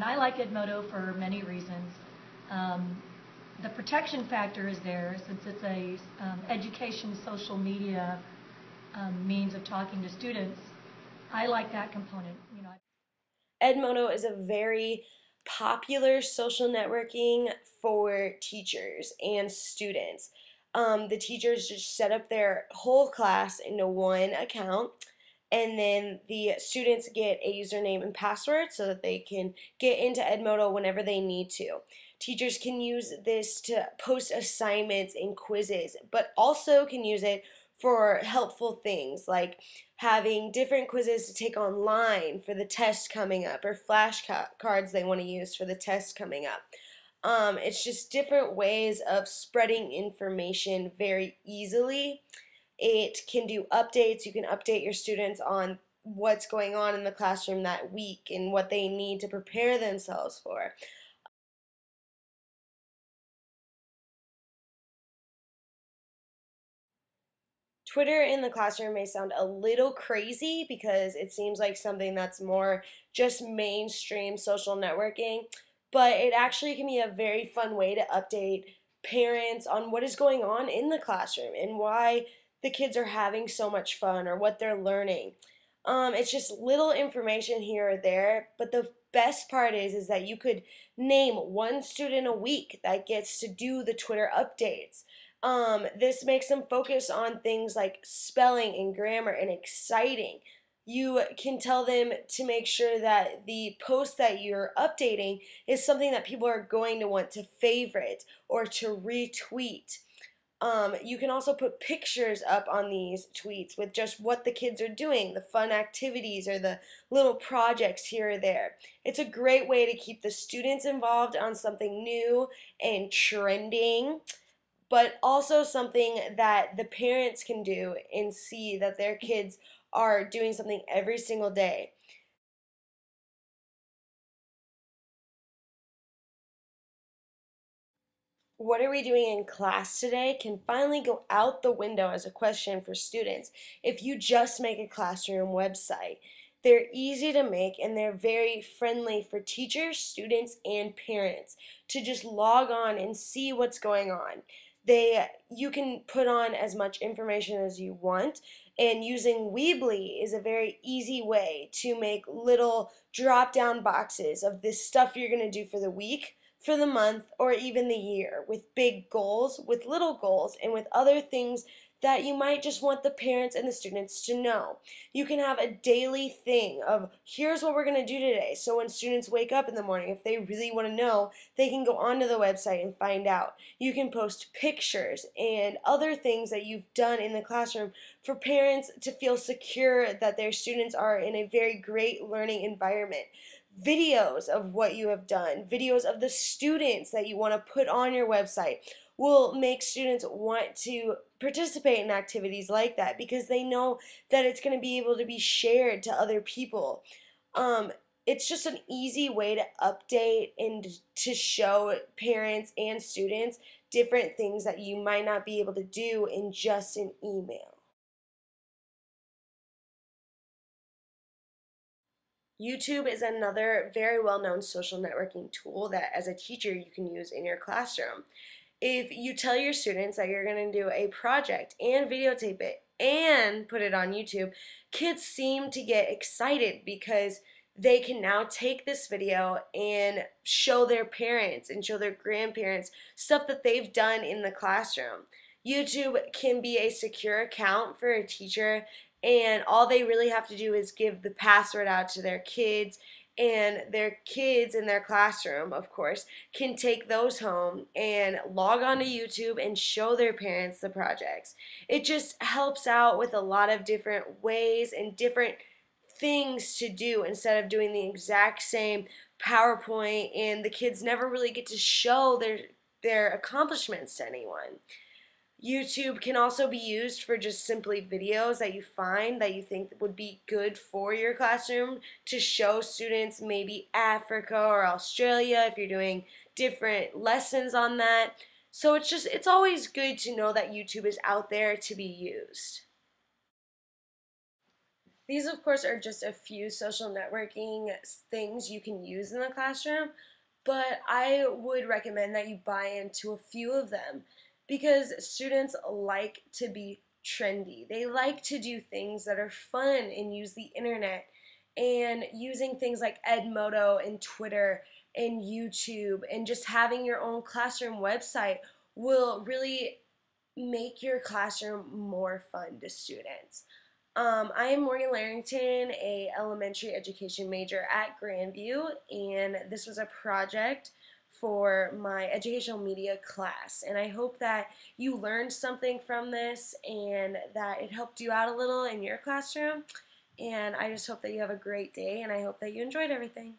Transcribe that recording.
And I like Edmodo for many reasons. The protection factor is there since it's a education social media means of talking to students. I like that component. Edmodo is a very popular social networking for teachers and students. The teachers just set up their whole class into one account, and then the students get a username and password so that they can get into Edmodo whenever they need to. Teachers can use this to post assignments and quizzes, but also can use it for helpful things like having different quizzes to take online for the test coming up, or flashcards they want to use for the test coming up. It's just different ways of spreading information very easily. It can do updates. You can update your students on what's going on in the classroom that week and what they need to prepare themselves for. Twitter in the classroom may sound a little crazy because it seems like something that's more just mainstream social networking, but it actually can be a very fun way to update parents on what is going on in the classroom and why the kids are having so much fun or what they're learning. It's just little information here or there, but the best part is that you could name one student a week that gets to do the Twitter updates. This makes them focus on things like spelling and grammar and exciting. You can tell them to make sure that the post that you're updating is something that people are going to want to favorite or to retweet. You can also put pictures up on these tweets with just what the kids are doing, the fun activities or the little projects here or there. It's a great way to keep the students involved on something new and trending, but also something that the parents can do and see that their kids are doing something every single day. What are we doing in class today can finally go out the window as a question for students if you just make a classroom website. They're easy to make and they're very friendly for teachers, students, and parents to just log on and see what's going on. You can put on as much information as you want, and using Weebly is a very easy way to make little drop down boxes of this stuff you're going to do for the week, for the month, or even the year, with big goals, with little goals, and with other things that you might just want the parents and the students to know. You can have a daily thing of here's what we're going to do today. So when students wake up in the morning, if they really want to know, they can go onto the website and find out. You can post pictures and other things that you've done in the classroom for parents to feel secure that their students are in a very great learning environment. Videos of what you have done, videos of the students that you want to put on your website will make students want to participate in activities like that because they know that it's going to be able to be shared to other people. Um, it's just an easy way to update and to show parents and students different things that you might not be able to do in just an email. YouTube is another very well-known social networking tool that as a teacher you can use in your classroom. If you tell your students that you're going to do a project and videotape it and put it on YouTube, kids seem to get excited because they can now take this video and show their parents and show their grandparents stuff that they've done in the classroom. YouTube can be a secure account for a teacher, and all they really have to do is give the password out to their kids, and their kids in their classroom, of course, can take those home and log on to YouTube and show their parents the projects. It just helps out with a lot of different ways and different things to do instead of doing the exact same PowerPoint, and the kids never really get to show their accomplishments to anyone. YouTube can also be used for just simply videos that you find that you think would be good for your classroom to show students maybe Africa or Australia if you're doing different lessons on that. So it's always good to know that YouTube is out there to be used. These, of course, are just a few social networking things you can use in the classroom, but I would recommend that you buy into a few of them because students like to be trendy. They like to do things that are fun and use the internet, and using things like Edmodo and Twitter and YouTube and just having your own classroom website will really make your classroom more fun to students. I am Morgan Larrington, a elementary education major at Grandview, and this was a project for my educational media class. And I hope that you learned something from this and that it helped you out a little in your classroom. And I just hope that you have a great day, and I hope that you enjoyed everything.